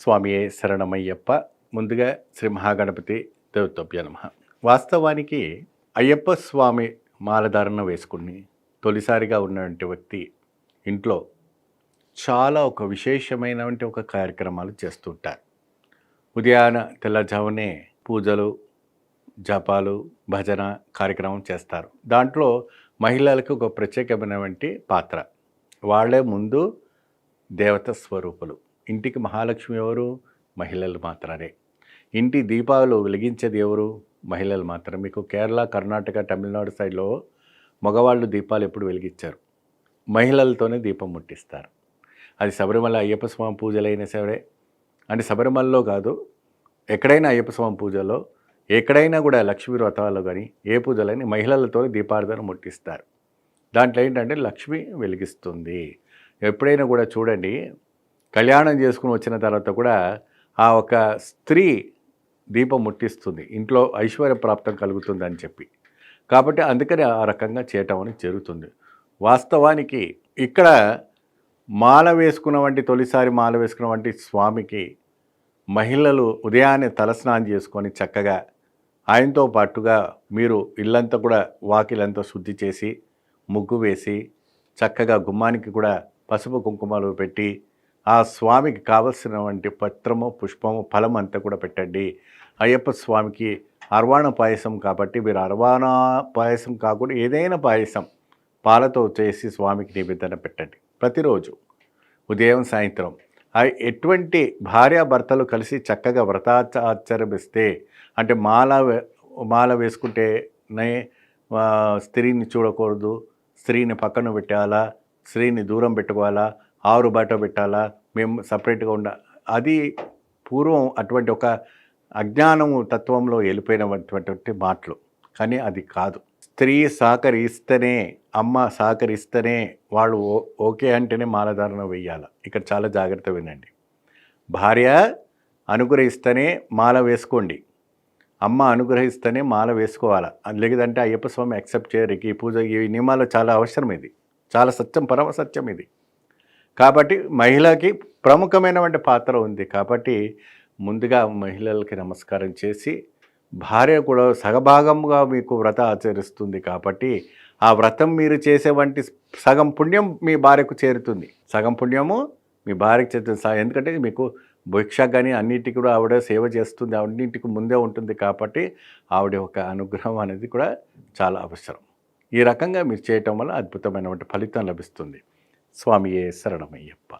స్వామియే శరణమయ్యప్ప. ముందుగా శ్రీ మహాగణపతి దేవతోభ్య నమః. వాస్తవానికి అయ్యప్ప స్వామి మాలధారణ వేసుకుని తొలిసారిగా ఉన్నటువంటి వ్యక్తి ఇంట్లో చాలా ఒక విశేషమైనటువంటి ఒక కార్యక్రమాలు చేస్తుంటారు. ఉదయాన తెల్లజామునే పూజలు, జపాలు, భజన కార్యక్రమం చేస్తారు. దాంట్లో మహిళలకు ఒక ప్రత్యేకమైనటువంటి పాత్ర. వాళ్ళే ముందు దేవత స్వరూపులు. ఇంటికి మహాలక్ష్మి ఎవరు? మహిళలు మాత్రమే. ఇంటి దీపాలు వెలిగించేది ఎవరు? మహిళలు మాత్రమే. మీకు కేరళ, కర్ణాటక, తమిళనాడు సైడ్లో మగవాళ్ళు దీపాలు ఎప్పుడు వెలిగించారు, మహిళలతోనే దీపం ముట్టిస్తారు. అది శబరిమల అయ్యప్ప స్వామి పూజలైనా సరే, అంటే శబరిమలలో కాదు, ఎక్కడైనా అయ్యప్ప స్వామి పూజలో, ఎక్కడైనా కూడా లక్ష్మీ వ్రతాల్లో కానీ ఏ పూజలైనా మహిళలతో దీపారాధన ముట్టిస్తారు. దాంట్లో ఏంటంటే లక్ష్మి వెలిగిస్తుంది. ఎప్పుడైనా కూడా చూడండి, కళ్యాణం చేసుకుని వచ్చిన తర్వాత కూడా ఆ ఒక స్త్రీ దీపం ముట్టిస్తుంది, ఇంట్లో ఐశ్వర్య ప్రాప్తం కలుగుతుంది అని చెప్పి. కాబట్టి అందుకని ఆ రకంగా చేయటం అనేది జరుగుతుంది. వాస్తవానికి ఇక్కడ మాల వేసుకున్న వంటి తొలిసారి మాల వేసుకున్న వంటి స్వామికి మహిళలు ఉదయాన్నే తలస్నానం చేసుకొని చక్కగా ఆయనతో పాటుగా మీరు ఇల్లంతా కూడా వాకిలంతా శుద్ధి చేసి ముగ్గు వేసి చక్కగా గుమ్మానికి కూడా పసుపు కుంకుమలు పెట్టి ఆ స్వామికి కావలసినటువంటి పత్రము, పుష్పము, ఫలం అంతా కూడా పెట్టండి. అయ్యప్ప స్వామికి అర్వాణ పాయసం కాబట్టి మీరు అర్వాణ పాయసం కాకుండా ఏదైనా పాయసం పాలతో చేసి స్వామికి నివేదన పెట్టండి ప్రతిరోజు ఉదయం సాయంత్రం. ఎటువంటి భార్యాభర్తలు కలిసి చక్కగా వ్రతాచరిస్తే, అంటే మాల వేసుకుంటేనే స్త్రీని చూడకూడదు, స్త్రీని పక్కన పెట్టాలా, స్త్రీని దూరం పెట్టుకోవాలా, ఆరు బయట పెట్టాలా, మేము సపరేట్గా అది పూర్వం అటువంటి ఒక అజ్ఞానము తత్వంలో వెళ్ళిపోయినటువంటి మాటలు. కానీ అది కాదు. స్త్రీ సహకరిస్తేనే, అమ్మ సహకరిస్తేనే, వాళ్ళు ఓకే అంటేనే మాలధారణ వెయ్యాలి. ఇక్కడ చాలా జాగ్రత్త వినండి. భార్య అనుగ్రహిస్తేనే మాల వేసుకోండి, అమ్మ అనుగ్రహిస్తేనే మాల వేసుకోవాలి. లేదంటే అయ్యప్ప స్వామి యాక్సెప్ట్ చేయరు. ఈ పూజ, ఈ నియమాలు చాలా అవసరం. ఇది చాలా సత్యం, పరమ సత్యం ఇది. కాబట్టి మహిళకి ప్రముఖమైనటువంటి పాత్ర ఉంది. కాబట్టి ముందుగా మహిళలకి నమస్కారం చేసి, భార్య కూడా సగభాగంగా మీకు వ్రతం ఆచరిస్తుంది కాబట్టి ఆ వ్రతం మీరు చేసే వంటి సగం పుణ్యం మీ భార్యకు చేరుతుంది, సగం పుణ్యము మీ భార్యకు చేరుతుంది. ఎందుకంటే మీకు భిక్ష కానీ అన్నిటికీ కూడా ఆవిడ సేవ చేస్తుంది, అన్నింటికి ముందే ఉంటుంది. కాబట్టి ఆవిడ ఒక అనుగ్రహం అనేది కూడా చాలా అవసరం. ఈ రకంగా మీరు చేయటం వల్ల అద్భుతమైనటువంటి ఫలితం లభిస్తుంది. స్వామియే శరణమయ్యప్ప.